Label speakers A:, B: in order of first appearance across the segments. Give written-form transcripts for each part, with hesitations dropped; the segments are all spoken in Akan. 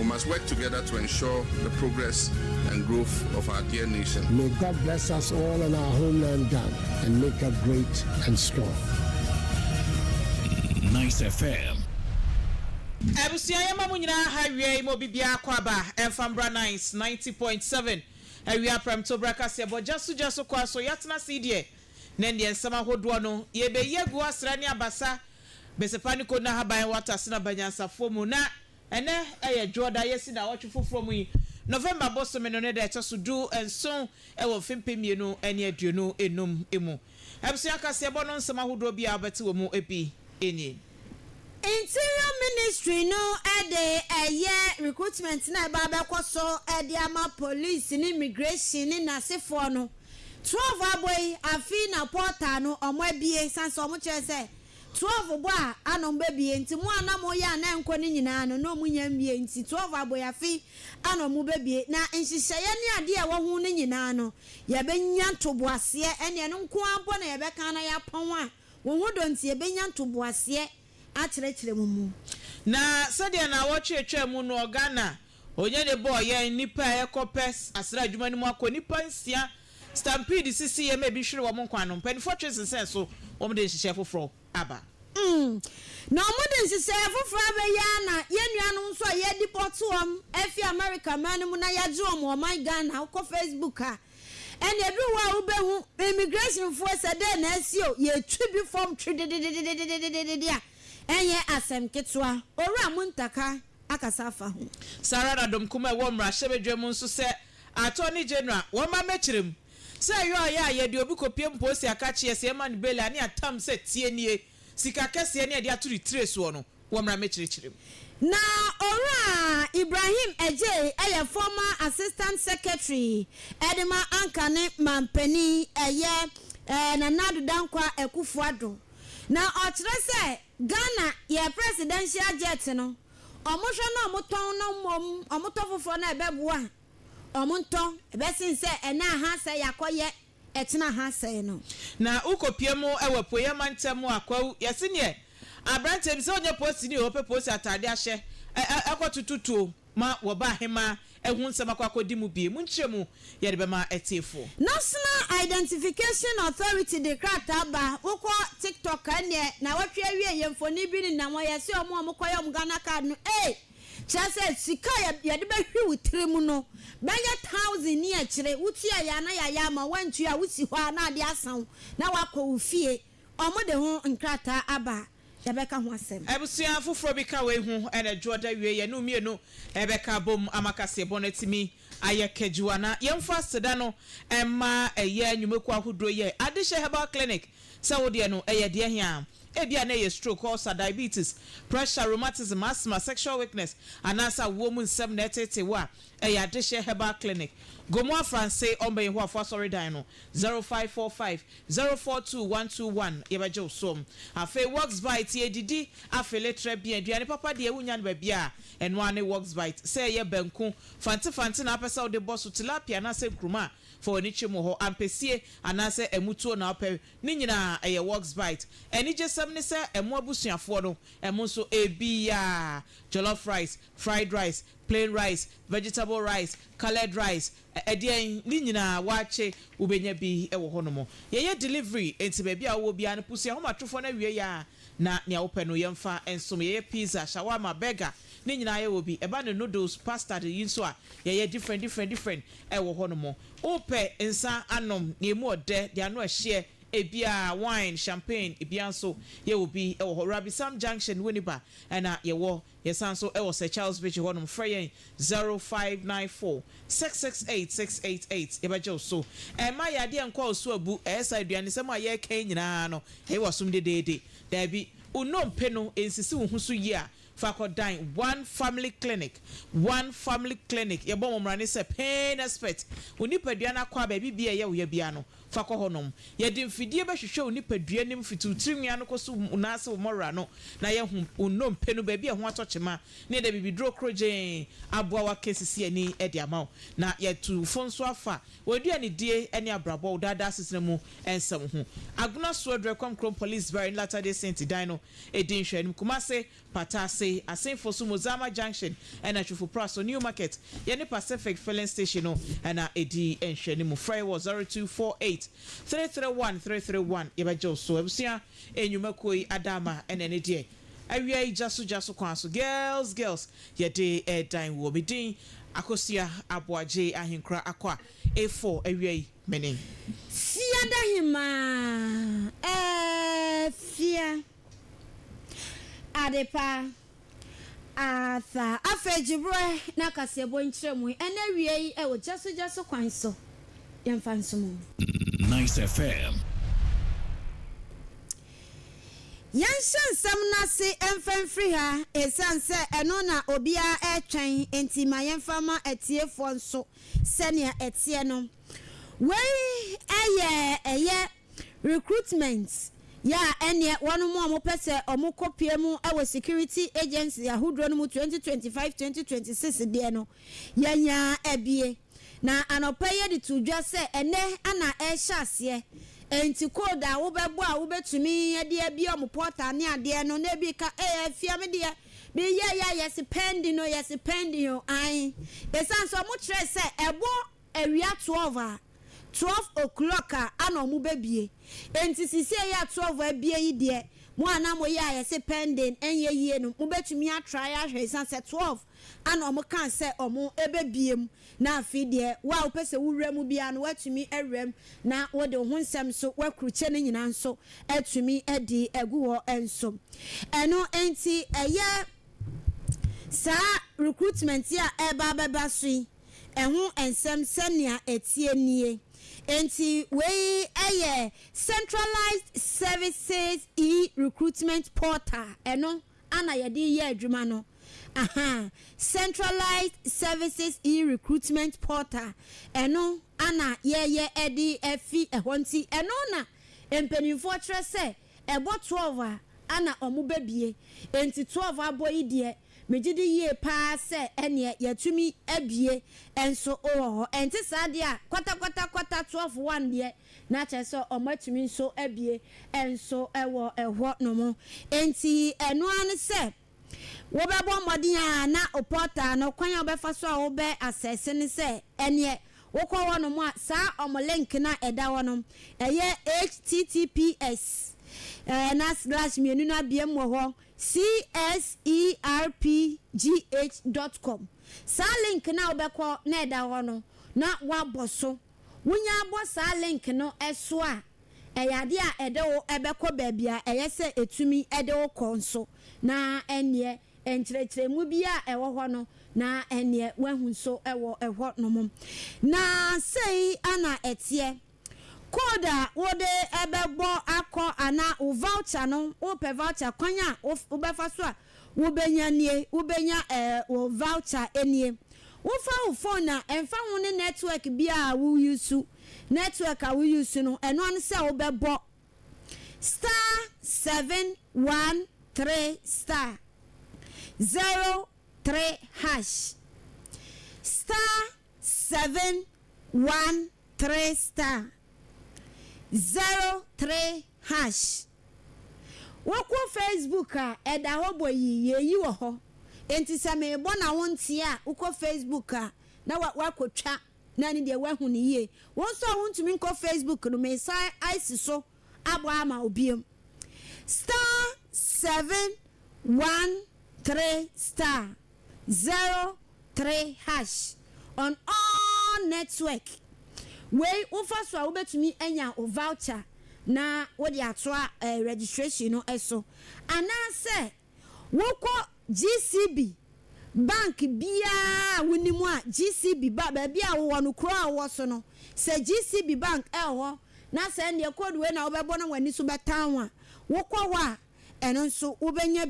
A: We must work together to ensure the progress and growth of our dear nation.
B: May God bless us all in our homeland, Ghana, and make us great and strong.
C: Nyce FM.
D: Abusia yama munyina hawie mo bibia kwaba Enfambra Nyce 90.7 awia pram to brakase bo jasu kwa so yatna sidie nende ensama hodo no ye be yegu asra ne abasa besepani ko na haban wata sina banyansa fomu na ene eye joda yesi na watchu foforo mu November boso me no ne da eto so du enso e wo fempemienu ene aduonu enum emu abusia kase bo no nsama hodo bia abati wo mu ebi enyi
E: Interior Ministry no ede recruitment na ba bekoso ede ama police ni immigration ni nasefo no 12 aboy afi na portal no omo abie sanse omo chese 12 bo a anomba bie nti mu anamo ya na enko ni nyina no no mu nya mbie nti 12 aboy afi anomu bebie na nhihye ni ade a wo hu ni nyina no ye benya ntoboase ene no nko ampo na ye beka na ya pon a wo hu do nti ye benya ntoboase achirechire mumu
D: na sadia na wochwetwe mu no Ghana onye de boy ye nipa e kopes asra adwuma ni mu akọ nipa nsia stampede sisi ye mebi hwere wo nkwanno mpanifo twese senso wo de hihye foforo aba
E: na mo de hihye foforo aba ya na ye nuanom so ye deport wom efi America man mu na ya je o my Ghana ko Facebook a ene eduwa ubehu immigration force de na asio ye twi bi form twi enye asem ketwa ora muntaka akasafa ho
D: sarada dom kuma e wo mra hyebedwem nso se attorney general wo ma mechirem se yo ya ye de obi kopie mposi akachi ye se man bela ne atam se tie nie sika kese ne de aturi trace wo no wo mra mechirechirem
E: na ora Ibrahim Eje eye former assistant secretary Edema Ankane Mampeni eye na nadu dankwa Ekufuado na ochire se Ghana ye presidential jet no omohwe na omoton no mom omoton foforo na ebeboa omonton ebesin se ena ha se yakoye etena ha se no
D: na ukopiemu ewepoye mantemu akwa yesine abrante bi se onye post ni ope post atade ahye akotututu ma wo ba hema ehun nsem akwakodi mu bi mu nkyeremu ye de bema etefo
E: National Identification Authority de krata ba ukọ TikTok ane na watwe awie yemfoni bi ni na mo yesi omo koyo Ghana card no chase sika ya de behwe wutire mu no benya 1000 ni akire wutia ya na ya ma wantu a wusi ho na ade asan na wakọ ufie omo de ho nkrata aba yabeka ho asem
D: ebusia foforo bi ka we hu ene joda wie ye no mienu ebeka bom amakase bonetimi ayekejuana yemfa seda no emma eye nwumeku ahodro ye adehye herbal clinic se wo de no eye de hia ebia na ye stroke ulcer diabetes pressure rheumatism asthma sexual weakness anasa woman nsem na etete wa eye adehye herbal clinic gomo afranse ombe ho afo sorry dan no 0545 042121 yebeje osom afa works bite edidi afele trebia aduane papa de ewunya no bia eno ane works bite say ye banku fanti na apesa de boss tilapia na se kruma for ni chimo ho ampesie anase emutuo na ope ni nyina eye works bite eni jesam ne se emu abusuafo no emu so ebia jollof rice fried rice plain rice vegetable rice colored rice edien ni nyina wache ubenya bi ewo honomo ye delivery enti ba bia wo bia ne pusi ahomatofo na wie ya na ne ope no yemfa ensom ye pizza shawarma burger ni nyina ye wo bi eba ne noodles pasta de yinso a ye different ewo honomo ope nsa anom ne mu ode de ano ahye ebia wine champagne ebia so ye will be Rabisam Junction Winneba and ye wo ye sanso Sir Charles Beach honum freyen 0594 668 688 ebajo so my idea nko so abu esa aduane sema ye kan nyina no he wasum de there be unom peno ensisi wo husu yi a fakodan one family clinic ye bom mrane se pain expert onipadua na kwa ba bibia ye wo ye bia no fako honom ye di mfidie be hwehwe onipadua nim fitu tirinwa no koso unase wo mora no na ye hu unom penu ba bia ho atochema ne da bibidro kroje aboa wa kesisi ani e dia mawo na ye tu fonso afa wadua ne die ene abrabo dada sesene mu ensem ho aguna so adrekom krom police bar in Latter Day Saint dino edin hwanim kumase patase Kumasi asenfo so Mozama Junction and Achufu Praso New Market Yeni Pacific Filling Station no and edi enhwene mu fry was 0248 331 331 yebajo so ebusia enyumakoi adama ene die awia jaso kwanso girls yede dan wo bedin akosia aboaje ahenkra akwa A4 awia menin
E: fia da hima fia adepa asa afejibre na kasebo nkyeremu ene wie e wo jaso kwanso yemfanso mu
C: Nyce FM
E: Yanshan samnase emfamfri ha esanse eno na obia etwen enti mayemfama etiefo nso senia etie no we eye recruitment ya ene wonu mu amopese omukopie mu awo security agency ahudro no mu 2025-2026 de no yanya ebie na anopaye de tudwa se ene ana ehyaase enti koda wo bebo a wo betumi ade abi o portal ne ade no na bi ka fia me de bi yes pending no yes pending o ai esan so mo kire se ebo awia 12 o'clock ana mo bebie enti sisi ya 12 abie yi de mo ana mo yes pending enye yie no mo betumi atry ahwe esan se 12 ana mo kan se omo ebebiem na afi de wa opese wura mu bia no watumi ewrem na wo de ho nsem so wakruche ne nyina nso atumi edi egu ho enso eno enti eye sa recruitment ya eba beba sui ehu ensem senia etie nie enti we eye centralized services recruitment portal eno ana yedi ye adwuma no centralized services recruitment portal eno ana ye edi efi ehonti eno na empenifo kire se ebo 12 ana omu bebie enti 12 aboyi de megidi ye pa se ene yatumi abie enso oho enti sade a kwata 12 1 de na chese omatumi nso abie enso ewo eho no mo enti eno an se wo bebo modin na opota no kwan obefa so a wo be assess ni se ene wo kwa wono mu a sa omo link na eda wono eye https na slash mienu na biem wo ho cserpgh.com sa link na obekọ na eda wono na waboso wunya abo sa link no eso a eyade a ede wo ebekọ baabia eye se etumi ede wo konso na ene enkyerɛkyerɛ mu bia ɛwɔ hɔ no na ene wahu so ɛwɔ ɛhɔ no mom na sei ana etie koda wode ebebo akọ ana o voucher no o pe voucher kwanya o befa so a wo benya nie wo benya o voucher enie wo fa wo phone na emfa wo ne network bia wo use network a wo use no eno an se wo bebo *713* 03# *713* 03#. Woko Facebook a eda ho boyi yeyi wo ho enti se me bo na wontie a woko Facebook a na wakotwa na ni de wahu ni ye won so wontumi nko Facebook no me sai ice so abo ama obiem *713* 03# on all network we ufa so a wobetumi enya o voucher na wodi atoa registration no eso anase woko GCB bank bia wonimu a GCB ba bia wo no kro a wo so no se GCB bank ho na se ne code we na wobebo na wani so betan a wokọ ho a eno nso wobenya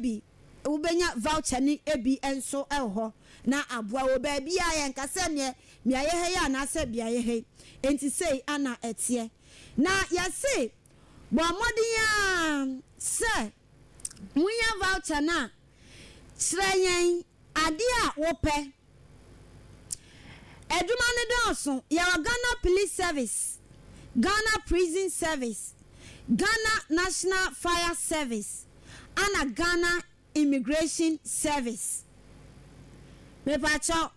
E: voucher ni ebi enso ho na aboa wo ba bia ye nkase ne miaye he ya na se bia ye he enti sei ana etie na yase bo amodiya se munya voucher na srenyen ade a wope eduma ne donso ya Ghana Police Service, Ghana Prison Service, Ghana National Fire Service, ana Ghana Immigration Service. Mepacho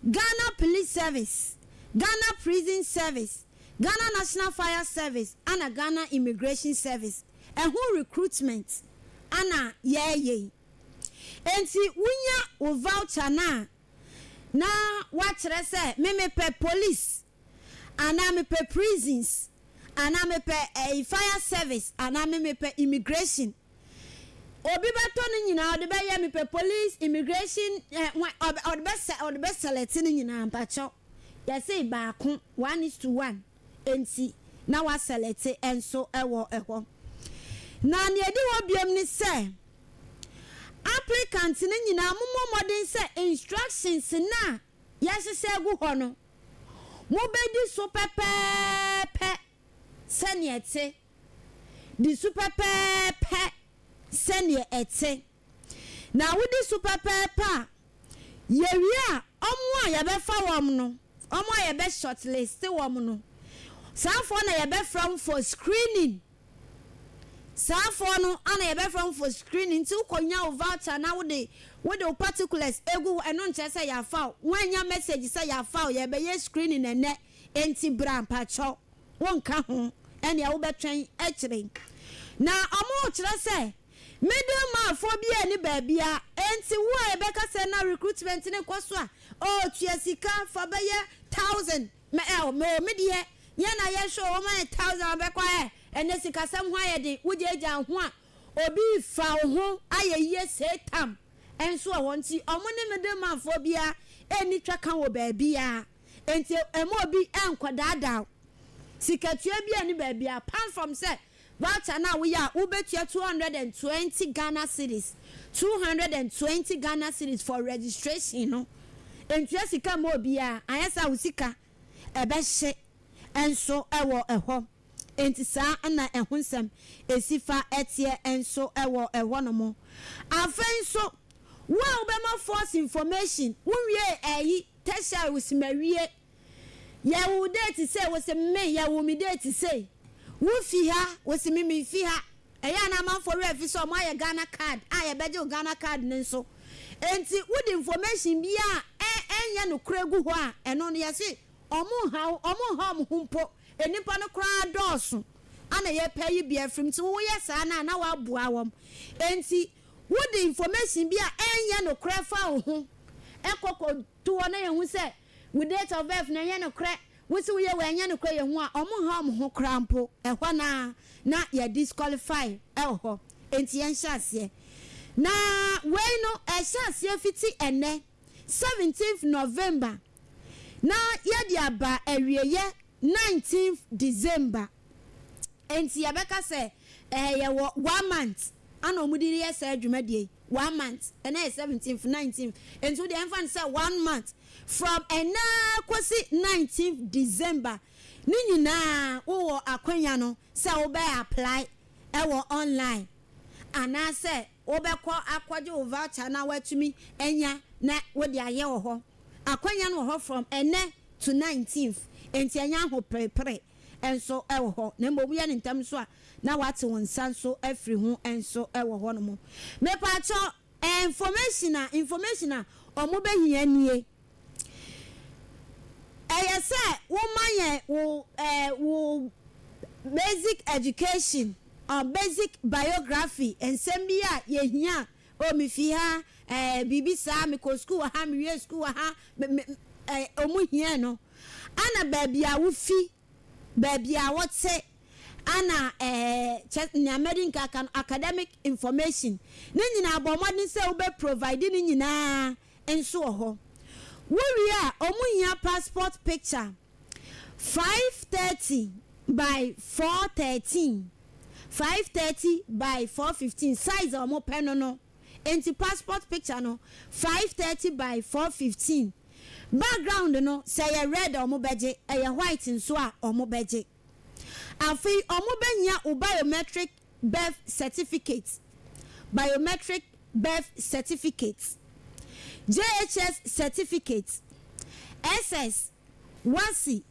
E: Ghana Police Service, Ghana Prison Service, Ghana National Fire Service, and a Ghana Immigration Service. And who recruitment? Anna ye. Enti wunya o voucher na watch say me pe police, and me pe prisons, and me pe fire service, and me pe immigration. Obi beto ni nyina de be ye me pe police, immigration or the best select ni nyina mpacho. Ya say baako 1:1 enti na wa select enso ewo eho. Na ne edi wo biam ni say applicant ni nyina momo modern say instructions na yesese gu ho no mo bedi so pepepe sene ete di super pepe sene ete na wudi super pepe yewi a omo a yebefa wom no omo a yebe shortlist wom no sanfo na yebe from for screening. Sanfo no ana yebe from for screening ti ukonya voucher na with the particulars egu eno nche say ya fa wanya message say ya fa yebe ye screening ene enti bram pacho wonka ho ene ya wo betwen ekire na omo kire say medium man for bia ni ba bia enti wo yebe ka say na recruitment ni kwaso a o tuasika for be ye 1000 me die ye na ye show o man 1000 be kwa ene sikasam ho ayede wujeja ho a obi fa ho ayeye setam enso a wonti omone medemafo bia eni twaka wo ba bia enti emo obi enkodada sikatua bia ni ba bia apart from say voucher na we ya ubetua 220 Ghana cedis 220 Ghana cedis for registration no enti sika mo bia ayesa usika ebehye enso ewo eho enti sa na ehunsem esifa etie enso ewo no mo afenso wo obema force information wonwie eyi tesha wisimawie ya wo date say wo se me ya wo mi date say wo fi ha wo se mi fi ha eya na man for refi so mo aye Ghana card aye beje Ghana card nenso enti wo the information bia enya no kregu ho a eno no yesi omo ha mo humpo enipa no kra dosu ana ye pay bia from ti wo yesa na wa boa wom enti wo the information bia enya no kra fa ho ekoko to na ye hu se with date of birth na ye no kra wo si wo ye enya no kra ye hu a omo ha mo ho kra mpo ehwa na ye disqualify ho enti yen hyase na we no hyase fiti ene 17th November na ye dia ba awieye 19th December enti yabeka say ye 1 month ana omudiri ye say adwumadie 1 month and 17th 19th enti the infant say 1 month from ena kwasi 19th December ni nyina wo akwanya no say wo be apply wo online ana say wo be ko akwaje wo voucher na watumi enya na wo de aye wo ho akwanya no ho from ene to 19th enti anya ho prepare enso ewo ho na mbo buya ntam so a na wate won sanso afri ho enso ewo ho no mo me pa cho information a omo be hia nie say wo maye wo basic education or basic biography ensem bia ye hia o mi fi ha bibi sa mi ko school ha mi we school ha omo hia no ana baby a wo fi baby a what say ana na medical academic information ni nyina abomodin say wo be provide ni nyina enso ho wo wi a omo hia passport picture 530 by 413 530 by 415 size omo pen no enti passport picture no 530 by 415 background no say a red omo beje a white nso a omo beje afi omo benya o biometric birth certificate JHS certificate SS WASI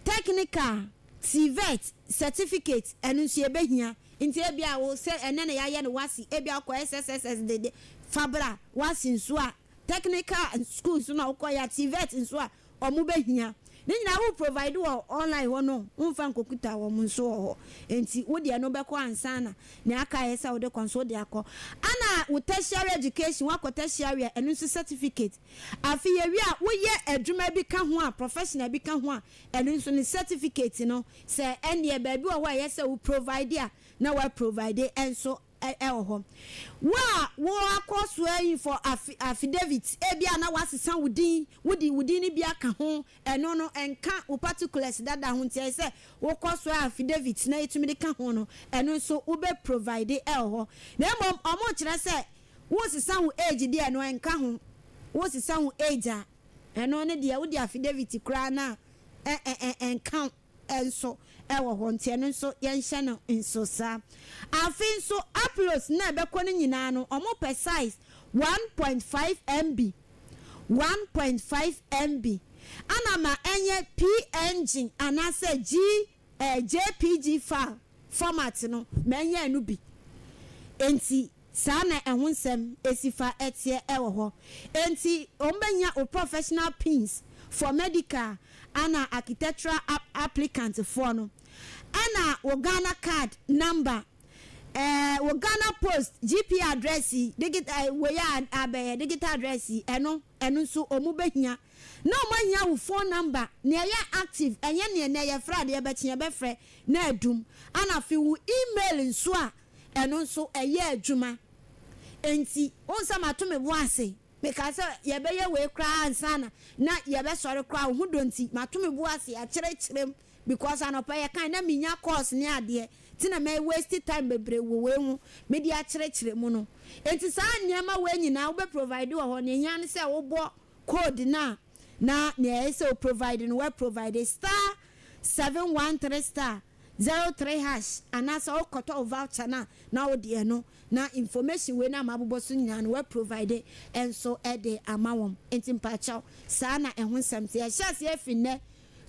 E: technical TVET certificate enunsu ebehia nti ebia wo say ene na ya ye no WASI ebia ko SSS de fabra was in swa technical schools na ukoya TVET in swa omu behia ni nyina wo provide wo online wo no umfa nkokuta wo munso ho enti wo de no beko ansana ne aka yesa wo de konso de akọ ana wo tertiary education wa tertiary enu certificate afi ye wi a wo ye adwuma bi ka ho a professional bi ka ho a enu so ni certificate no se ene ba bi wo yesa wo provide a na wa provide enso ho wo akoso ayi for affidavit ebia na wasesa wudi ni bia ka ho eno no enka wo particulars dada ho ntia se wo koso affidavit na etumi de ka ho no eno so wo be provide ho na mom omo kire se wo sesa ho age de eno enka ho wo sesa ho age a eno ne de wo di affidavit kra na enka enso ewo ho ntia no so yenhye no enso sa afin so uploads na be ko ni nyina no omo per size 1.5 MB 1.5 MB ana ma enye PNG anase JPG file format no menye anu bi enti sana ehunsem esifa etie ewo ho enti ombenya o professional pins for medical ana architectural applicant for no ana Ghana card number Ghana post GP address digital we ya digital address eno so omu behia na omanya wo phone number na ya active enye na ya fra de betia be frɛ na adum ana fi wo email nso a eno so eye adwuma enti onsa matome bo ase because ye be ye we kra ansana na ye be sori kra hu donti matome bo ase a kyerɛkyerɛm because anopa ye kan na minya course ne ade tina me waste time bebre wo hu me di a kyerɛkyerɛ mu no enti saa nyama we nyina wo be provide wo ho ne nya ne se wo bo code na ne se wo provide no we provide star 713 star 03 hash anasa o koto voucher na wo de no na information we na mabobo so nyina no we provide enso ede amawom enti mpachaw saa na ehun samse ya hyase afinne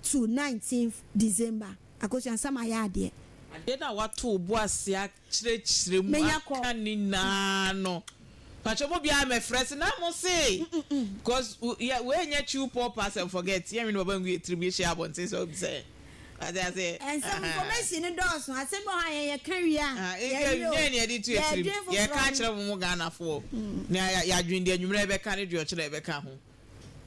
E: to 19th December akoshan sama ya ade
D: na watu obuase a kyerɛkyerɛ mu aka ni na no pacho mo bia me fresh na mo say because we nya chew pop pass and forget here no baba ngwe tribute abonte so say say
E: and some information does I say mo ya kan wi a
D: ya ne edi to tribute ya ka kyerɛ mo Ghana fo na ya dwende anwumre be ka ne de o kyerɛ be ka ho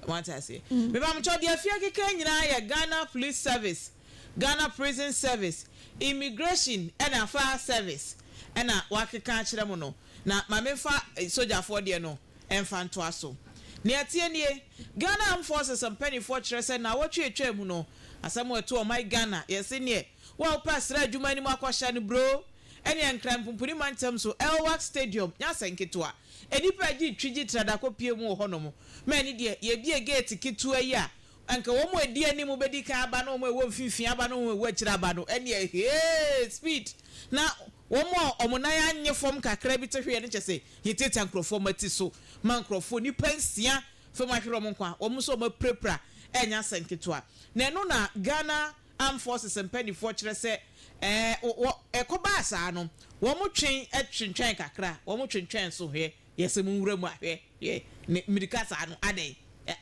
D: want I say me ba mo cho de afia keka nyina ya Ghana Police Service, Ghana Prison Service, Immigration and Affairs Service and wakeka kyerɛ mo no na mamefa soldier for de no emfa nto aso ne atie nie Ghana Armed Forces and penny for kyerɛ sɛ na watwe atwa mu no asɛm eto o my Ghana yɛse ne wo pasra adwuma ni mu akɔhya ne bro ɛne nkran pumpuni mantem so Elwak Stadium nya senketoa enipa gi twigi trada kopie mu ho no mo mani de ye bie gate kitua yi a anka wo mo edi ani mu bedi ka aba no mo ewo mfimfin aba no mo ewo akira aba no ɛne hey speed na wo mo omunan anye fom kakra bi te hwe ne kyese yeteta nkrofo mati so man nkrofo ni pensia fom ahwero mo kwa wo mo so mo prepra enya senketoa na no na Ghana Armed Forces and penny for kyerɛ sɛ ekoba asa no wo mo twen atwentwen kakra wo mo twentwen so hwe yesi mu wura mu ahwe ye mirika sa no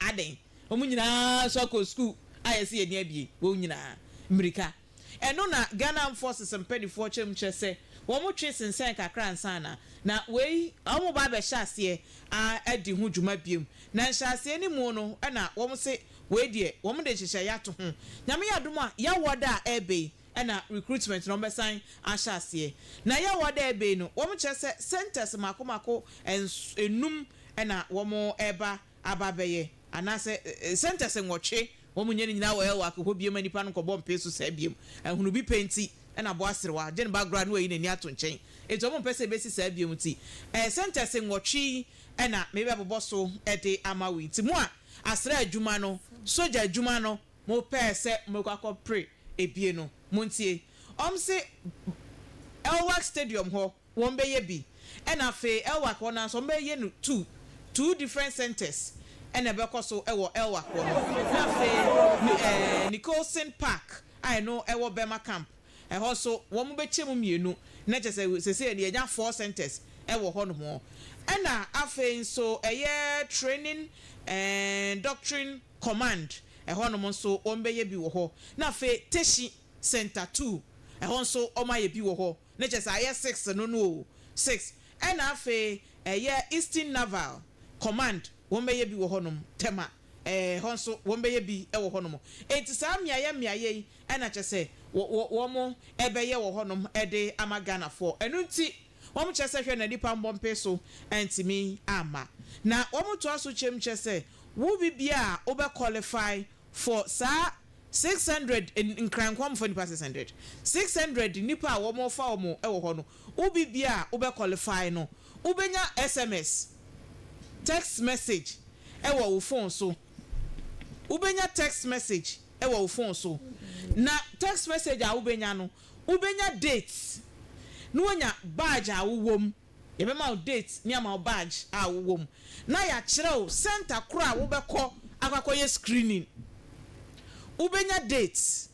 D: aden wo mu nyina so ko school ayesi ye ne abie wo nyina mirika eno na Ghana Armed Forces and penny for chem kyerɛ wo mo twe sensen kakra ansana na wei wo ba be hyase adi hu dwuma biem na hyase ni mu no na wo mo se wei de wo mo de hyehyɛ ya to ho nyame ya dom a ya woda ebe na recruitment no besan ahyase na ya woda ebe no wo mo kyerɛ sɛ centers makomako enum na wo mo eba ababeye anase centers nwɔtwe wo mo nyene nyina wo Elwak ho biem nipa no kɔbɔ mpe so sa biem ehunu bi penti na bo aserewa gen background we yi na ni ato nkyɛn eto mo pese besi sa biem ti centers nwɔtwe na mebe abobɔ so de amawi ti mo a asra adwuma no soja adwuma no mo pese mo kwakɔ pre ebie no montie se Elwak Stadium ho won beye bi na fe Elwak wona so beye no two different centers na be koso ewo Elwak ho na fe Nicholson Park I know ewo Bema Camp ho so won be chemu mienu na chese sese de nya 4 centers ewo ho no ho ɛna afei nso ɛyɛ training and doctrine command ɛhɔ nom nso ɔmbɛyɛ bi wɔ hɔ na afei teshi center 2 ɛhɔ nso ɔmayɛ bi wɔ hɔ ne kyɛ sɛ ayɛ 6 no 6 ɛna afei ɛyɛ eastern naval command wɔmbɛyɛ bi wɔ hɔ nom tema hɔ nso wɔmbɛyɛ bi ɛwɔ hɔ nom enti saa mmeayɛ yi ɛna kyɛ sɛ wɔn ɛbɛyɛ wɔ hɔ nom ɛde ama Ghana for ɛno nti wɔn kyɛ sɛ hwɛ na nipa mbɔmpe so ɛntimi ama na wɔn to aso kyɛm kyɛ sɛ wo bibia a wobɛ qualify for saa 600 nkrankwam for nipa 600 nipa a wɔn fa wɔn ɛwɔ hɔ no wo bibia a wobɛ qualify no wobɛnya SMS text message ɛwɔ wo phone so wobɛnya text message ɛwɔ wo phone so na text message a wobɛnya no wobɛnya date no wonya badge a wowom yɛbɛma wo date ne ama wo badge a wowom na yɛakyerɛ wo center koro a wobɛkɔ akɔkɔyɛ screening wobɛnya date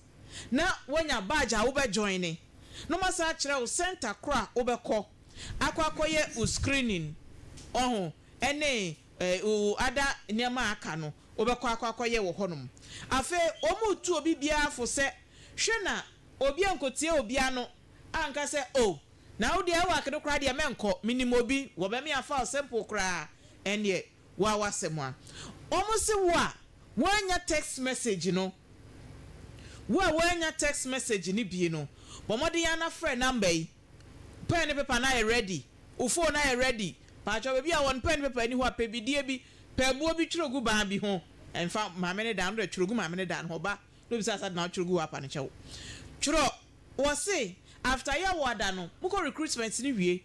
D: na wonya badge a wobɛjoin ne no masa akyerɛ wo center koro a wobɛkɔ akɔkɔyɛ wo screening ɔho ɛne o ada nneɛma aka no wobɛkɔ akɔkɔyɛ wɔ hɔnom afei ɔmo tu obi biara fo sɛ hwɛ na obi ankotie obi ano anka sɛ o na wo de ɛwɔ akedo kora de menkɔ minimum obi wɔbɛme afa simple kora ɛne wa wasɛm a ɔmo se wo a wɔanya text message no wo a wɔanya text message ni bie no wɔmɔde ya na frɛ number yi pen ne paper na yɛ ready wo phone na yɛ ready paatwa baabi a wɔn pen paper ni hɔ a pɛbidie bi pɛbuo bi twere gu baa bi ho ɛnfa maame ne dan no twere gu maame ne dan ho ba no bi sasa na twere gu apa ne kyɛw twere wɔ se after ya wada no mukɔ recruitment ni wie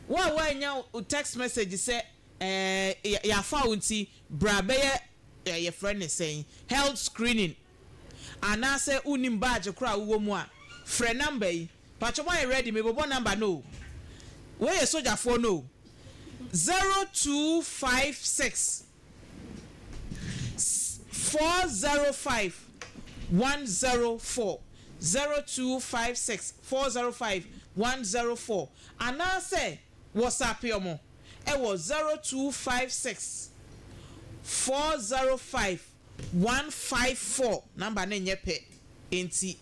D: wo a wɔanya text message sɛ ya fa unti bra bɛyɛ yɛ friend ne sɛn health screening anase unim badge kora wo mu a frɛ number yi paatwa mo yɛ ready me bobo number no wo yɛ soldier for no 0256 405 104 0256 405 104 anase WhatsApp yomo ewo 0256 405 154 number ne nyepe enti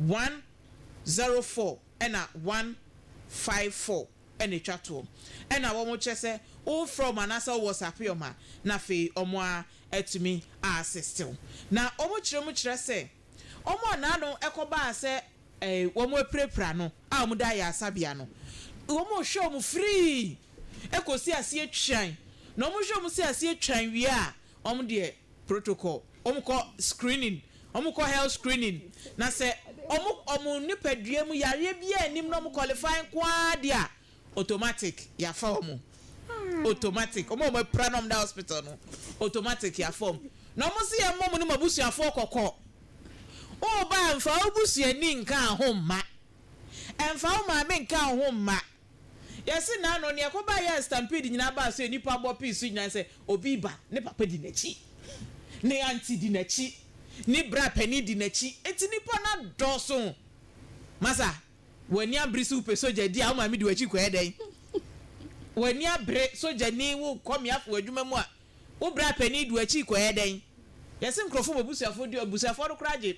D: 104 ena 154 ene twato ena wo mo kyese all from anasa WhatsApp yoma na fe omo a etumi assist na omo kyerɛ se omo anano ekoba se omo eprepra no a omo da ya asabia no omo show omo free ekosi asie twan na omo show omo si asie twan wi a omo de protocol omo ko screening omo ko health screening na se omo nipadua mu yare bia anim na omo qualifying kwa dia automatic ya form automatic omo pra nom da hospital no automatic ya form na omo si ya mom no mabusu afọ kokọ o ba mfa obusu ani nka ahomma emfa o ma me nka ahomma yesi na no ne ekoba ya stampede nyina ba so nipa bo piece nyina se obi ba ne papa di nachi ne auntie di nachi ni bra pani di nachi eti nipa na doso masa wani abrisi upe soja di a ma mi di wachi ko eden wani abre soja ni wo komi afo adwuma mu a wo bra pani di wachi ko eden yesi nkrofo bobusuafo di obusuafo do kraje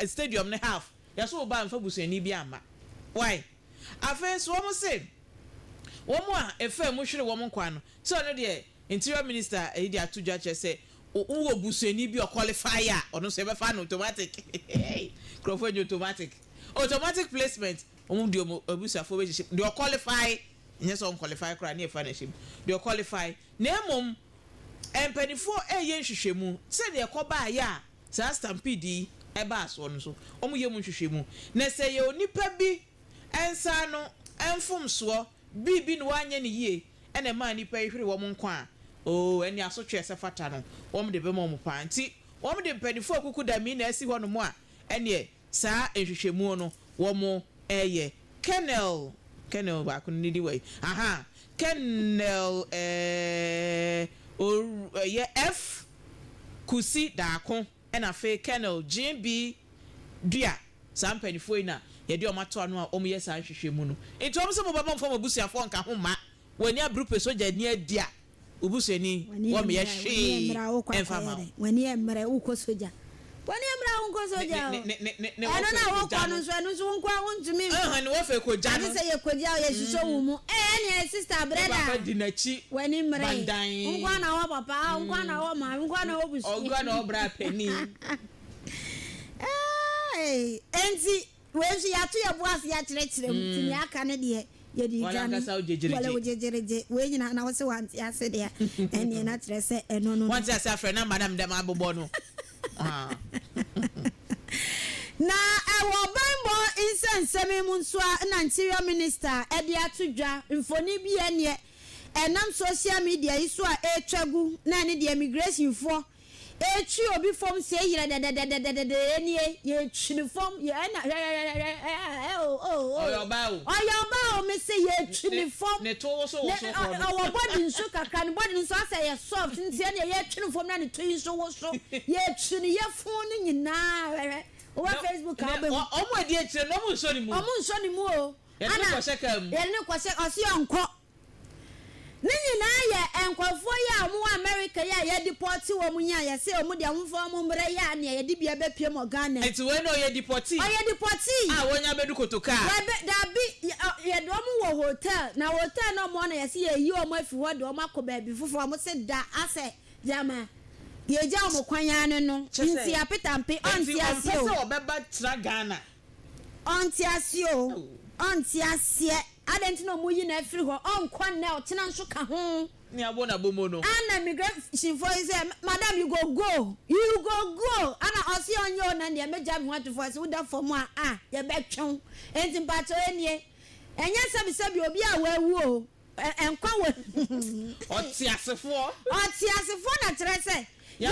D: stadium ne half yeso ba mfa busuani bi ama why afen so mo se wo mo a efa mu hwere wo mo kwa no so no de interior minister e di atudwa che se wo busuani bi o qualify a ono so e be fa no automatic krofo ni automatic placement omo di obusuafo be ship do qualify yes on qualify kra na e fa na ship do qualify na emom empanifo eye nhwehwemu se de ekoba ya sa stampede eba aso no so omo ye mu nhwehwemu na se ye onipa bi ensa no enfomso bibi no wanye ne yie ene ma nipa ihwere wo mo nkwa o eni aso twe se fata no wo de be mo panti wo de mpanifo akuku da mi na asi ho no mo a ene sa nhwehwemu no wo mo eye Kennel ba kun ni di way aha Kennel ye F kusi da ko ena fe Kennel GB dua sa mpanifo ina ye de o mato ano a o mo ye sa nhwehwemu no enti o mo se mo baba mfo mabusuafo nka ho ma when you group soja near dia ubuseni wo me hwe enfama
E: when you mra wo ko soja when you mra wo ko soja eno na wo kwa no so nkwa wontumi
D: ne wo fe ko ja no
E: say ye ko ja ye hyehyɛ wo mu ne sister brother
D: papa dinachi
E: when you mra nkwa na wo papa nkwa na wo ma nkwa na wo busu
D: nkwa na wo bra pani
E: enti when she ya to your boss ya kyerɛkyerɛ mu tini aka ne de ye di
D: gani wala
E: ujejereje we nyina na wo se wanti ase de ene na kyerɛ sɛ eno no
D: wanti ase afre na madam dem abobɔ no
E: na ewo banbo insenseme mu nso na interior minister e de atodwa mfoni bi ene enam social media iso a etwagu na ne de immigration fo echi obi fom se yire de enie ye chini fom ye na oyo ba me se ye chini fom
D: ne to wo so
E: our body nso kakra ne body nso asa ye soft ntia ne ye chini fom na ne to nso wo so ye chini ye fon ni nyina over Facebook ka be
D: omo adi etire no mo nso ni mu o
E: ana ye ne kwose osi onko Nini ye enkwafo ya mu America ya deport wo mu nya ya se o mu de amfo mu mbre ya na ye de bia be pie mo Ghana
D: enti we no ye deport wonya bedu kotoka
E: da bi ye do mu wo hotel na hotel no mo na ye se ye yi o mu afi ho de o makoba bi fofo mo se da ase jama ye ja mo kwanyane no nti ya petampe onti ase o
D: se obeba tra Ghana
E: onti ase adentino mu yi na afiri ho onkwa na otena nso ka ho
D: ni abo na bomo no
E: ana migration for is madam you go ana osi onyo na ne meja me want for say we da form a ye betwon enti mpacho enie enya sabi obi a wawu o enkwa we
D: otiasefo
E: na kire se
D: ye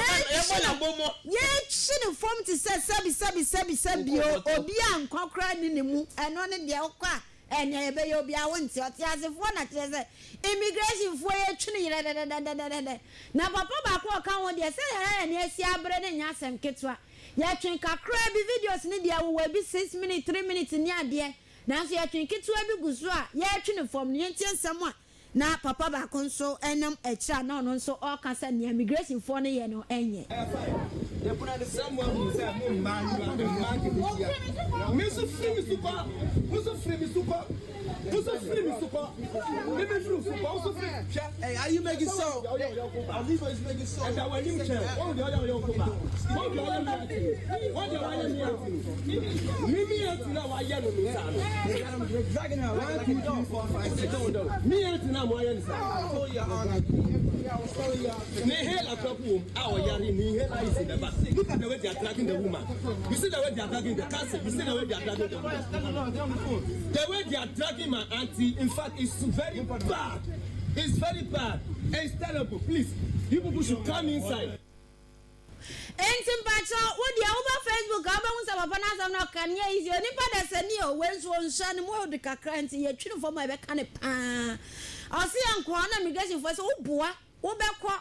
D: na bomo
E: ye chine form to say sabi obi a nkwa kra ni mu eno ne de okwa enya ebe yo bia wonti otiasefo na kire se immigration fo ye twene yire na papa ba ko kan won de se ya ne asi abre ne nya asem ketwa ya twen kakra bi videos ne dia wo bi 6 minutes 3 minutes ni ade na so ya twen ketwa bi guso a ya twene form ne ntie nsem a na papa ba ko nso enam ekira na ono nso o kan se ne immigration fo ne ye no enye
F: they put the someone who said man me so free me super hey, are you making sound? Aliva is making sound. And when you tell, what the other young come what the other Mimi and now I yell me. Dragging her 1, 2, 3, 4, 5, 6. Me and now my answer. Your honor. Look at the way they are dragging the woman. You see the way they are dragging the castle. You see the way they are dragging the woman. The way they are dragging my auntie, in fact, is very bad. It's very bad. And it's terrible. Please, you people should come inside.
E: Entim pacho wo dia wo ba Facebook aba hu sa papa na sam na kan ye izi oni pa da sani o wenso nsha ne mo de kakra nti ye twinu fo ma be ka ne pa osi anko na migration fo so wo boa wo be ko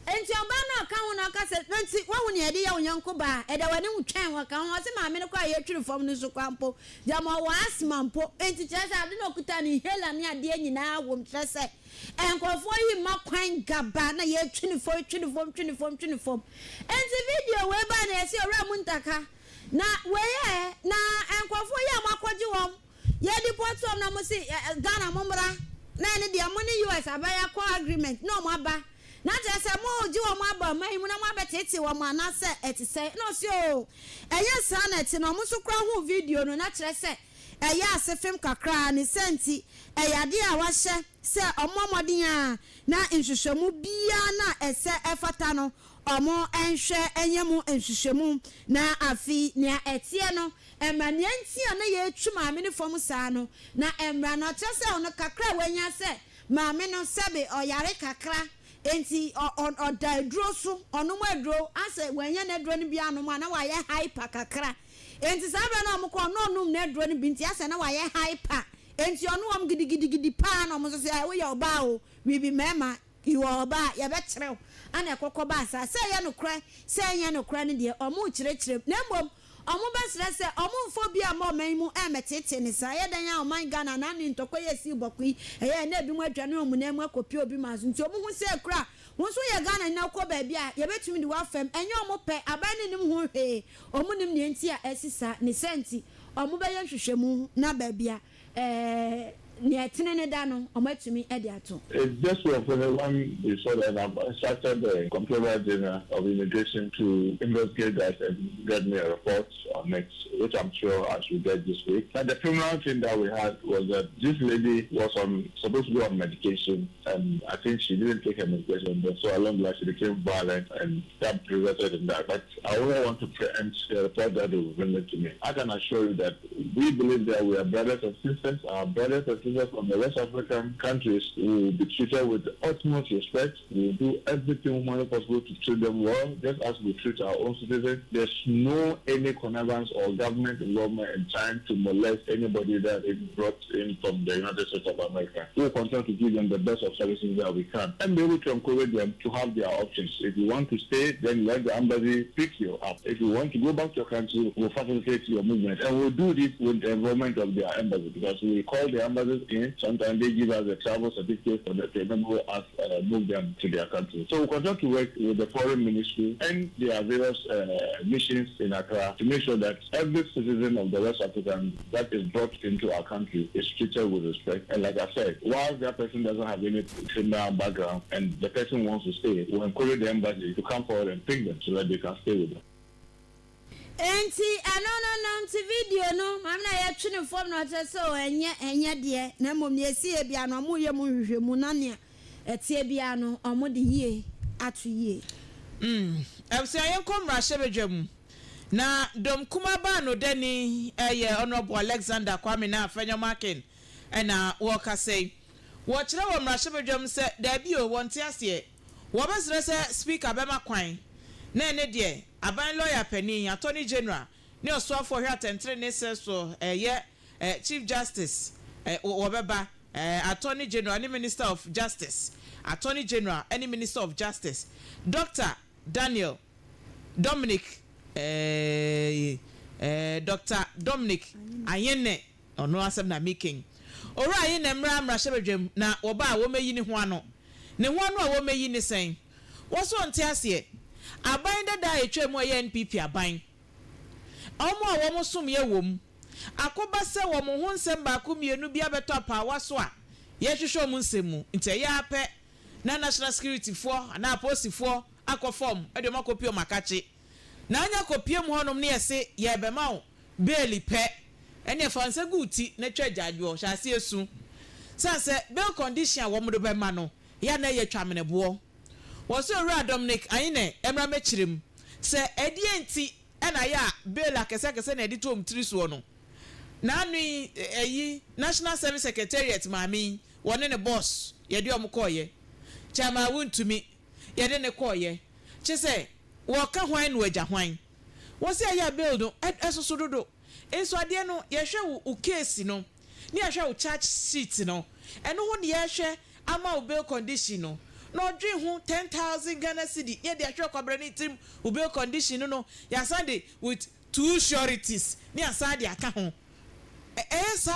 E: enti oba na ka hu na ka se nti wo hu ne ede ya onyanko ba ede wani mutwen ho ka ho se ma me ne kwa ye twinu fo no so kwampo jama wa asma mpo enti chesa ade no kuta ni hela ne ade nyina wo mtrese enkofo yi makwan gaba na ye twini fom enti video we ba na ese ora mu ntaka na we ye na enkofo yi amakwaji wom ye deport wom na mo si Ghana momra na ne dia mo ni US abaya ko agreement no mo aba na je se mo ji wom aba mai mu na mo abetete wom ana se etise no si o eye sa na eti no mo so kra ho video no na kire se eye asefem kakra ni senti eyade a wahye se omomodin a na nhwehwemu bia na ese efata no omo enhwe enyemu nhwehwemu na afi na etie no emane antia na ye twu maame ne fom saa no na emra no chese ono kakra wanya se maame no sebe oyare kakra enti odadro so ono mo adro ase wanya na adro ne bia no ma na wa ye hyper kakra enti sabe na omko no num na adro ne binti ase na wa ye hyper enti onu am gidi pa na mo so say we your ba o we be mema you are ba ya be kire ana ekokoba asa say ya no kra say ya no kra ne de omo kire na mbom omo besre se omo mfo bia ma omanmu emetete ni sa ye dan ya oman Ghana na ni ntokwa yesi bokui eye na bi mu adwane omu na mu akopi obi maso nti omo hu se kra wonso ye Ghana na ko ba bia ye betumi di wa fam enye omo pe aban ni nim ho hwe omo nim ne nti a esisa ni senti omo be ye hwehwemu na ba bia
G: It's just when we saw that I started the Comptroller General of Immigration to investigate that and get me a report on it, which I'm sure I should get this week. And the criminal thing that we had was that this lady was supposed to be on medication, and I think she didn't take her medication, but so along the line she became violent, and that resulted in that. But I wouldn't want to preempt the report that they will bring it to me. I can assure you that we believe that we are brothers and sisters. Our brothers and sisters from the West African countries will be treated with the utmost respect. We will do everything humanly possible to treat them well, just as we treat our own citizens. There's no any connivance or government involvement in trying to molest anybody that is brought in from the United States of America. We will continue to give them the best of services that we can and be able to encourage them to have their options. If you want to stay, then let the embassy pick you up. If you want to go back to your country, we'll facilitate your movement, and we'll do this with the involvement of their embassy, because we call the embassies in. Sometimes they give us a travel certificate for the payment who us move them to their country. So we continue to work with the foreign ministry and their various missions in Accra to make sure that every citizen of the West African that is brought into our country is treated with respect. And like I said, while that person doesn't have any criminal background and the person wants to stay, we'll encourage the embassy to come forward and pick them so that they can stay with them.
E: Enti no video no mam na ye twene form no ate so enye de na mom ne esi bia no mo ye mo hwehwemu na ne etie bia no omo de yie atu yie
D: Ebse ayen komra shebedwam na dom kuma ba no dani eye honorable Alexander Kwame na afanya makin na wo ka say wo kire wo mra shebedwam se da bi o wonte ase wo besre se speaker be makwan na ene de aban lawyer Penny Attorney General ne osofo hwe atentre ne so Chief Justice Obeba Attorney General and Minister of Justice Attorney General and Minister of Justice Dr. Dominic Ayene ono asem na making ora ayene mra shebedwam na oba a wo meyi ne ho ano a wo meyi ne sen wo so nte ase aban dada etwem ye NPP aban omo a wo mo som ye wom akoba se wo mo ho nsem ba ko mienu bia beto pa waso a ye hwehwe mo nsemu nte ya ape na national security for na police for akofom e de makopi o makachi na anya kopie mu honom ne yese ye bema wo beli pe ene fanse guti na twa jadwo hyase esu sanse bail condition wo mo do bema no ya na ye twamenebo woso Ura Dominic Ayine emra mechirim se edienti ena ya bail akese na editom triso no na anu National Service Secretariat mami wone ne boss ye de omkoye chama wuntumi ye de ne koye chese wo ka hwan no agya hwan wo se ya bail no esoso dodo enso ade no ye hwe wo case no ni ye hwe wo charge sheet no eno ho ne ye hwe ama wo bail condition no no dream hu 10,000 Ghana cedi ye de ahwe kwabra ni tim wo bail condition no ya sande with two sureties ni asade aka ho esa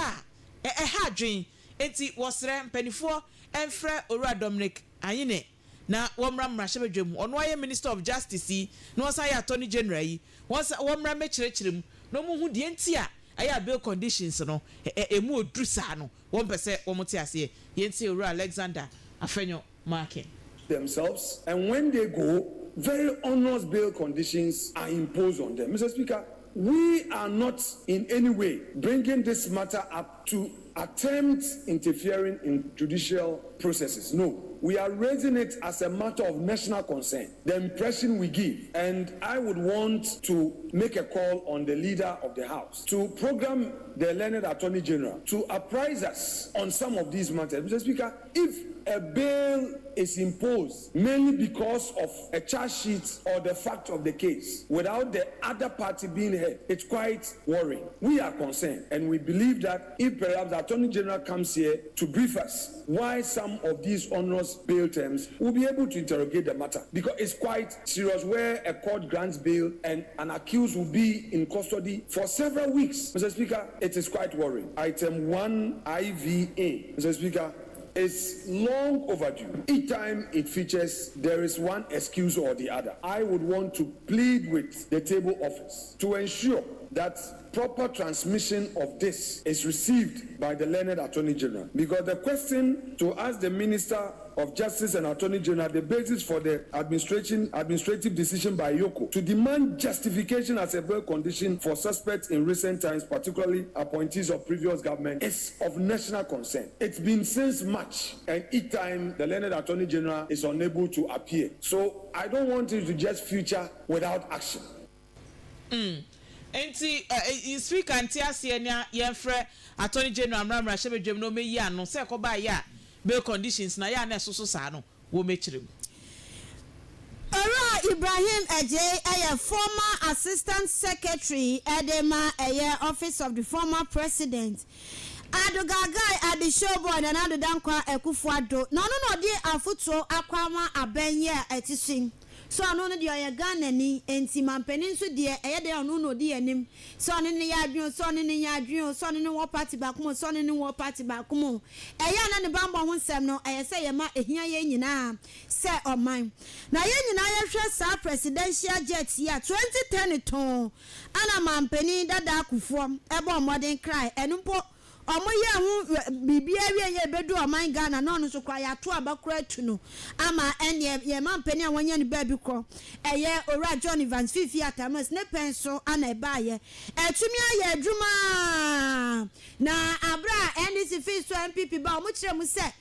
D: ha dwen enti wosre mpanifo enfre Ura Dominic Ayine na womra mrahebedwam ono aye Minister of Justice no wasa ya Attorney General yi womra mechirechirem no mu hu de enti a aya bail conditions no emu odrusa no wompese womote ase yenti Ura Alexander Afenyo marking
H: themselves, and when they go, very onerous bail conditions are imposed on them. Mr. Speaker, we are not in any way bringing this matter up to attempt interfering in judicial processes. No, we are raising it as a matter of national concern, the impression we give. And I would want to make a call on the leader of the House to program the learned Attorney General to apprise us on some of these matters. Mr. Speaker, if a bail is imposed mainly because of a charge sheet or the fact of the case without the other party being heard, it's quite worrying. We are concerned, and we believe that if perhaps the Attorney General comes here to brief us why some of these onerous bail terms, we'll be able to interrogate the matter, because it's quite serious where a court grants bail and an accused will be in custody for several weeks. Mr. Speaker, it is quite worrying. Item 1 IVA, Mr. Speaker, is long overdue. Each time it features, there is one excuse or the other. I would want to plead with the table office to ensure that proper transmission of this is received by the learned Attorney General, because the question to ask the Minister of Justice and Attorney General the basis for the administrative decision by Yoko to demand justification as a bail condition for suspects in recent times, particularly appointees of previous government, is of national concern. It's been since March, and each time the learned Attorney General is unable to appear. So I don't want it to just future without action.
D: Enti speaker anti asienya yenfre Attorney General amramra shebedwem no meyi ano se ko ba ya bail conditions na ya na so sa no wo mechirem.
E: Ora Ibrahim Eje, former assistant secretary Edema office of the former president. Adogagai at the show board and Adodankwa Ekufuado. No di afuto akwama abenye etising. So no de oya Ghana ni enti mampanin so de de onu no de anim so ne ne yadwon so ne ne yadwon so ne wo party back mo so ne wo party back mo na ne bambo ho nsem no se ye ma ehia ye nyina se oman na ye nyina ye hwe sa presidential jet ya 2010 ton ana mampanin dada akufo ebo modern cry enumpo omo ye hu bibia ye bedu oman Ghana no no so kwa ya to abakura tu no ama ene ye mampani a wanya ne baby kro ora John Evans Fifi Atamas ne penso ana eba ye etumi aye adwuma na abra NDC fi so MPP ba omo kire mu se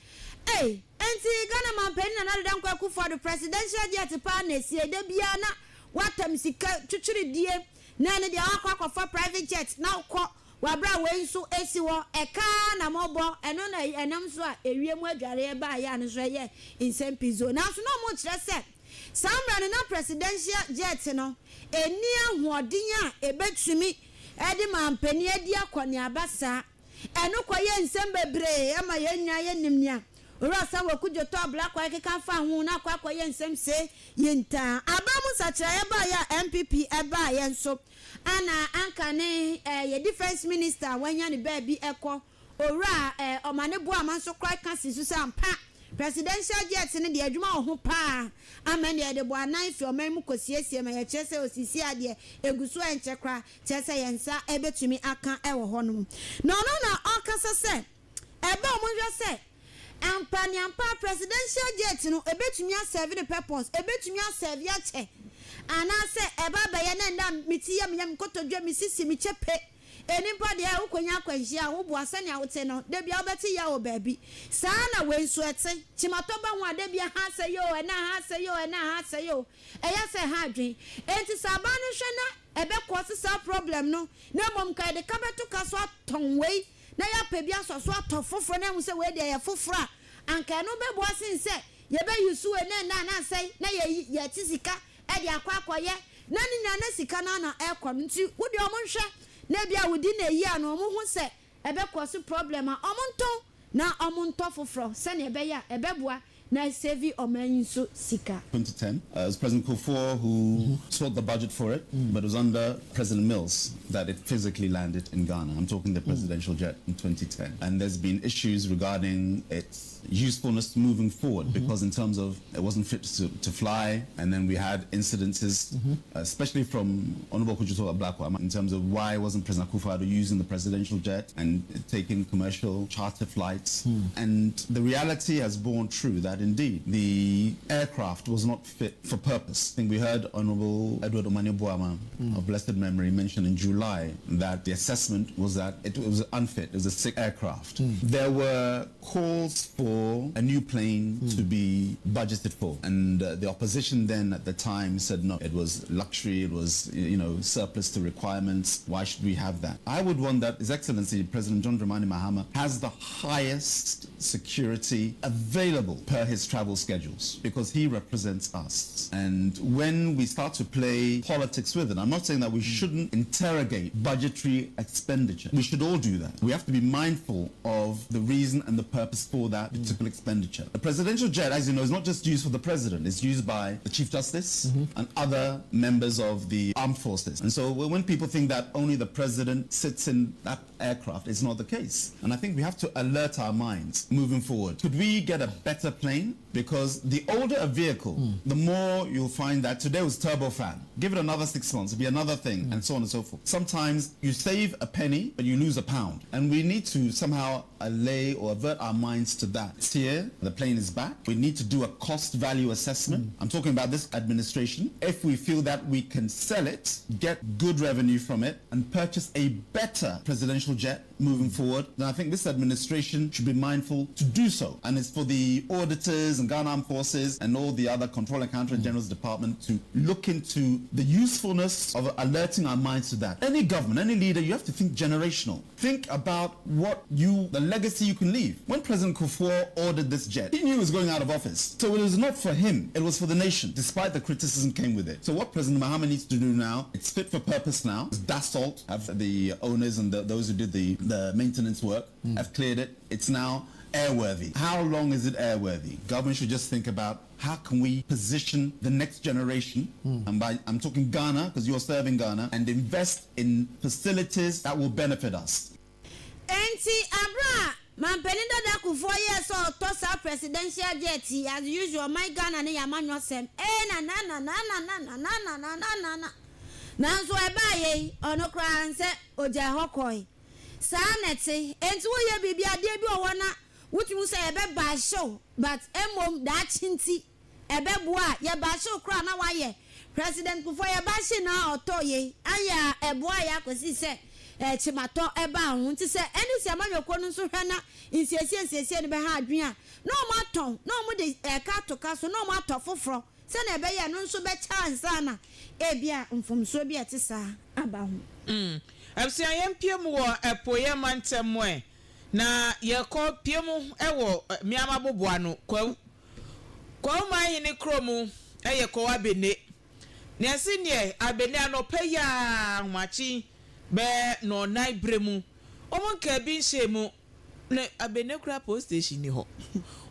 E: enti Ghana mampani na dan kwa ku for the presidential jet pa na sie de bia na watam sika twitwiri die na ne de akwa for private jet na ukọ wabra wensu esiwo eka na mobo eno na enam so a ewiem adware ba ya ne so ye insempizo na so no mo kire se samra na presidential jet no eni ahoden a ebetumi edi mampani adi akoni abasa eno koye nsem bebre ama yenya yenimnia ora sa wakujo to black kwa keka fa hu na kwa koye nsem se yenta abamu sachira ba ya MPP eba ye nso ana ankane ye defense minister wanya ne baby eko ora omane bo amanso krai kasi su sampa presidential jet ne de adwuma ho pa amane de bo anan fi oman mu kosiesie ma ye chese osisi ade egusu enchekra chese yensa ebetumi aka ewo ho no no na okasa se ebe omonjo se ampa presidential jet no ebetumi a serve the purpose ebetumi a serve ya che ana se eba be ye na nda mitiye myam kotodwa misisi mi chepe enimpa de ukonya kwanhia wo bo asane awote no de bia obeti ya wo baabi saa na wensu ete chimatoba ho ade bia ha se yo na ha se yo na ha se yo eya se ha dwen enti sabanu hwe na ebe cause sa problem no na mom kai de kabeto kaso atonwei na ya pe bia so atofofo na hu se we de ya fofora anka no be bo asen se ye be yusu na sei na ye tisika edi akwakoye na ni na sika na ekọ nti wodi omonhwe na bia wodi na yi ano omo hu se ebe cause problem a omonton na omonto foforo se na ebe ya ebe boa na save omanyiso sika.
I: 2010 it was President Kufuor who sought the budget for it, but it was under President Mills that it physically landed in Ghana. I'm talking the presidential jet in 2010, and there's been issues regarding its usefulness moving forward, because in terms of it wasn't fit to fly, and then we had incidences, especially from Honorable Kujutola Blackwell, in terms of why wasn't President Kufuor using the presidential jet and taking commercial charter flights. And the reality has borne true that that indeed the aircraft was not fit for purpose. I think we heard Honorable Edward Omane-Boama of blessed memory mention in July that the assessment was that it was unfit. It was a sick aircraft. There were calls for a new plane to be budgeted for, and the opposition then at the time said no, it was luxury, it was surplus to requirements. Why should we have that? I would want that His Excellency President John Dramani Mahama has the highest security available per his travel schedules, because he represents us. And when we start to play politics with it, I'm not saying that we shouldn't interrogate budgetary expenditure. We should all do that. We have to be mindful of the reason and the purpose for that particular expenditure. The presidential jet, as you know, is not just used for the president. It's used by the Chief Justice and other members of the armed forces. And so when people think that only the president sits in that aircraft, it's not the case. And I think we have to alert our minds moving forward. Could we get a better plane? Because the older a vehicle, the more you'll find that today was turbofan. Give it another 6 months, it'll be another thing, and so on and so forth. Sometimes you save a penny, but you lose a pound. And we need to somehow allay or avert our minds to that. It's here, the plane is back. We need to do a cost-value assessment. I'm talking about this administration. If we feel that we can sell it, get good revenue from it, and purchase a better presidential jet moving forward, then I think this administration should be mindful to do so. And it's for the auditors and Ghana Armed Forces and all the other Control and Counter General's Department to look into the usefulness of alerting our minds to that. Any government, any leader, you have to think generational. Think about the legacy you can leave. When President Kufuor ordered this jet, he knew he was going out of office. So it was not for him, it was for the nation, despite the criticism came with it. So what President Mahama needs to do now, it's fit for purpose now. Dassault, have the owners and those who did the maintenance work, have cleared it. It's now airworthy. How long is it airworthy? Government should just think about how can we position the next generation, and I'm talking Ghana, because you're serving Ghana, and invest in facilities that will benefit us.
E: Enti Abra, Mampenido da Kufuor years or toss presidential jet, as usual, my Ghana ne Yamanyo sem. Nanso ebaye ono kra nse oje hokoi. Sa neti enti wo ye bibia de bi owo na wutu say ebe ba show but emom da chinti ebe boa ye ba show kra na wa ye President Kufuor ye ba shi na otoye aya eboa ya kwesi se chimato eba hu nti se eni se amanweko no so hwa na insiesie ne be ha adwen a no mo aton no mo de ka to ka so no mo ato foforo se na ebe ye no nso be chance na ebia mfomso bi etisa aba hu
D: Absia yempiem wo epoye mantem we na yekọ piem ewo miama boboa no kwa man ni kromu eyekọ abene ne asinye abene anopeya machi be no nai bremu omonka bi nhemu ne abene kura post station ni ho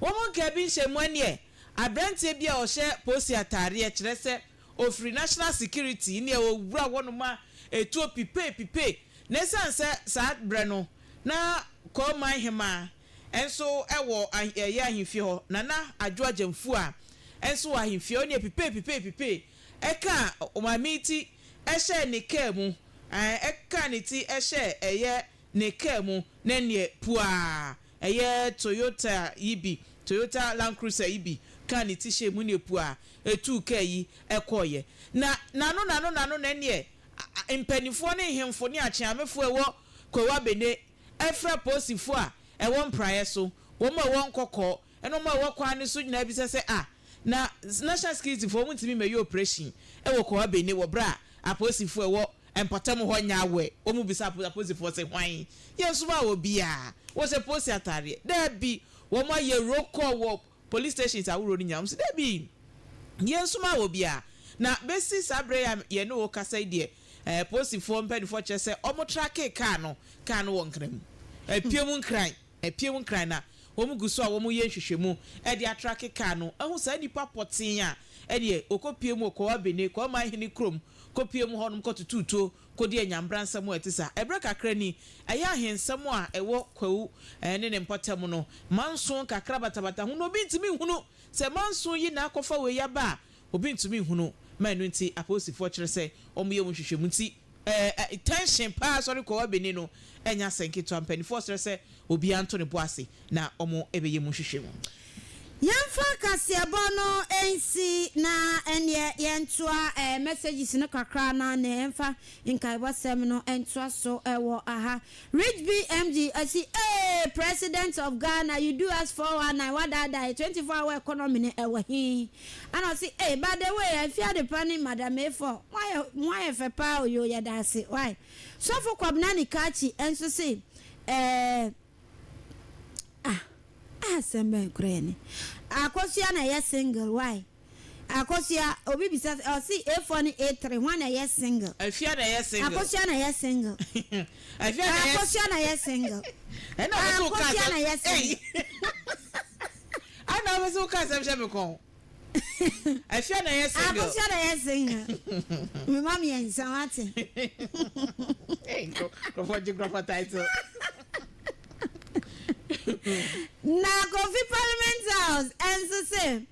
D: omonka bi nhemu anie abrante bia o hye post atare e kire se ofri national security ni e owura wonoma etu pipe nesanse sa bre no na ko man hema enso ewo ye ahimfie ho na adwo agemfu a enso ahimfie oni pipe eka omamiti ehye ne kamu eka ne ti ehye eye ne kamu na ne pua eye Toyota Land Cruiser ibi kan ne ti hye mu ne pua etu kai ekoye na nano na ne impenifo ne hemfo ne achiamefo ewo kwawa bene efra posifo a ewo mpraye so wo ma ewo nkokọ eno ma ewo kwa ne so nyina bi se na national security for mutimi me operation ewo kwawa bene wo bra aposifo ewo empatam ho nyawe wo mu bisa aposifo se hwan yesu ba wo bia wo se posi atare da bi wo ma ye roko wo police stations awuro ni nyam se da bi yesu ma wo bia na besi sabre ya ye no wo kasa ide posi fo mpedifo chese omo trake car no won kram epiem nkran na wo mu guso a wo mu ye hwehwemu e de atrake car no ahu sa nipa potin a e de okopiem okwa bene kwa ma hini krom kopiem honum kotututo kodi anyambransam etisa ebre kakra ni aya ahensam a ewo kwawu ne mpotam no manso kakra batabata hu no bi ntimi hunu se manso yi na akofa we ya ba obi ntimi hunu manu nti aposifo kire se omuye mu hwehwemu nti tension pa sorry kwa beni no enya senketo ampanifo sere se obi anto ne boase na omo ebeye mu hwehwemu
E: Yamfa kasiabo no ensi na enye yentoa messages no kakra na yamfa inkai wasem no entoa so ewo aha Rich BMG asi President of Ghana, you do us 419 what that 24-hour economy ne ewo hin and I say by the way I fear the planning madam for why fe pa o yo ya da say why so for kwabna ni kachi enso say Sembe kreni akosia na yes single why akosia obi bisa o see A4 ni A3 one na yes single
D: afia na yes single
E: akosia na yes single akosia na yes single
D: and na so ka
E: akosia na yes single
D: ana so ka sem she me kon afia na yes single
E: akosia na yes single me mami en samate
D: go for geography title
E: na Kofi Parliament House and so say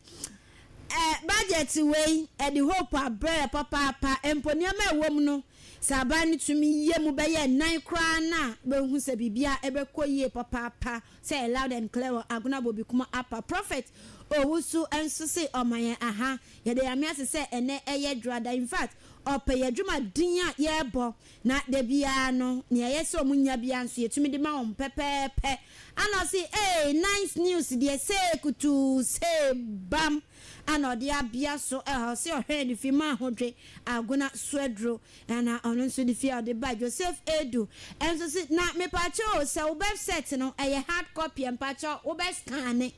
E: budget way the hope abre papa emponiama ewom no sabani tumi ye mu be ye nan kra na be hu se bibia ebekoyie papa say loud and clear aguna bobi kuma apa prophet owusu and so say omaye aha ye de amiase say ene eye drada in fact ope ye dwuma din a ye bo na de bia no ne ye se omunya bia nso yetumi de ma on pepepe ana say nice news de say kutu say bam ana de abia so say ohwe de fi ma hodwe aguna swedro ana ono nso de fi de ba Joseph Edu enso say na me pa cho say wo website no eye hard copy en pa cho wo be scan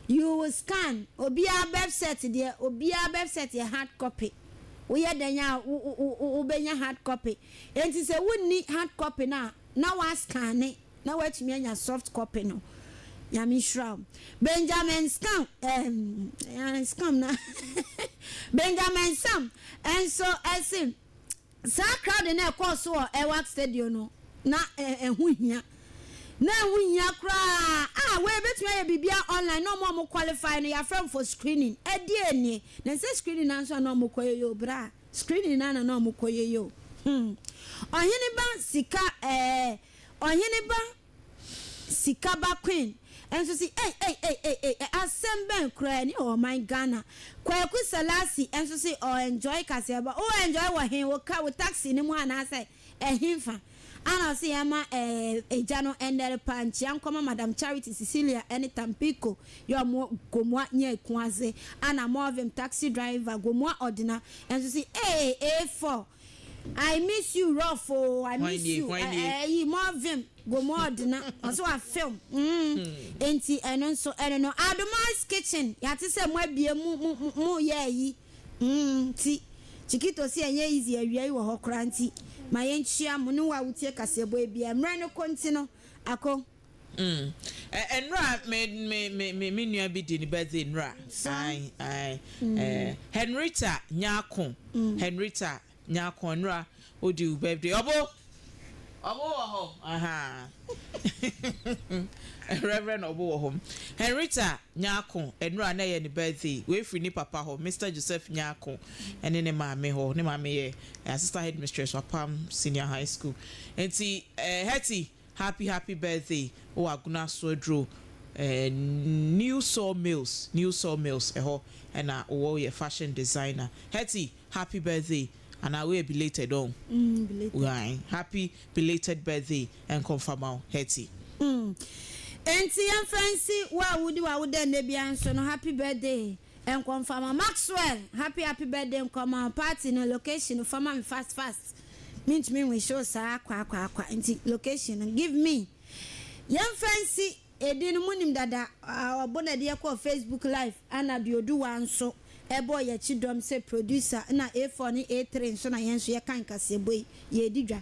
E: you will scan obia website de obia website ye hard copy we ya danya ubenya hard copy enti say wonni hard copy na wa scan na watumi anya soft copy no ya mi shroud Benjamin scam scam na Benjamin Sam and so I say sa crowd na course o Ewa Stadium no na ehu hia na wunya kra we betumi ya bibia online no mo qualify no ya from for screening edi eni na say screening na so na mo koyo bra screening na no mo koyo ohini ba sika ohini ba sika ba queen and so see asembe kra ni oh my Ghana kwaku salasi and so see enjoy kaseba enjoy wa hin wo ka wo taxi ni mu ana say ehimfa ana see ama ejano endere panchi ankoma Madam Charity Cecilia eni Tampico yo mo gomwa nye kwaze ana mo of him taxi driver gomwa ordina and so see A4 I miss you rough I miss you more of him go more ordina also a film enti eno so eno Adomas kitchen yati se mo bie mu ye yi ti Chikito si enye easy awia wo hokra nti ma yenchia mo ne wa wutie kasebo ebia mra no konti no ako enra me nua bi di ni birthday enra Henrietta Nyako Henrietta Nyako enra odi birthday obo ho aha Reverend Obo home Henrietta Nyako enra na ye ni birthday we free ni papa ho Mr. Joseph Nyako ene ne maame ho ne maame ye assistant headmistress of Palm Senior High School enti Hetty happy birthday o aguna sodro new sawmills eho na o ye fashion designer Hetty happy birthday and I will belated on belated. Happy belated birthday and confirm out Hetty enti yan fancy wa would ne bia so no happy birthday and confirm Maxwell happy birthday and come party no location for me fast means me we show sa kwa enti location give me yan fancy edin munim dada obona de ko Facebook live ana de odu wan so ebo ye chidom say producer na A4 ni A3 so na yen so ye kan kase boy ye didwa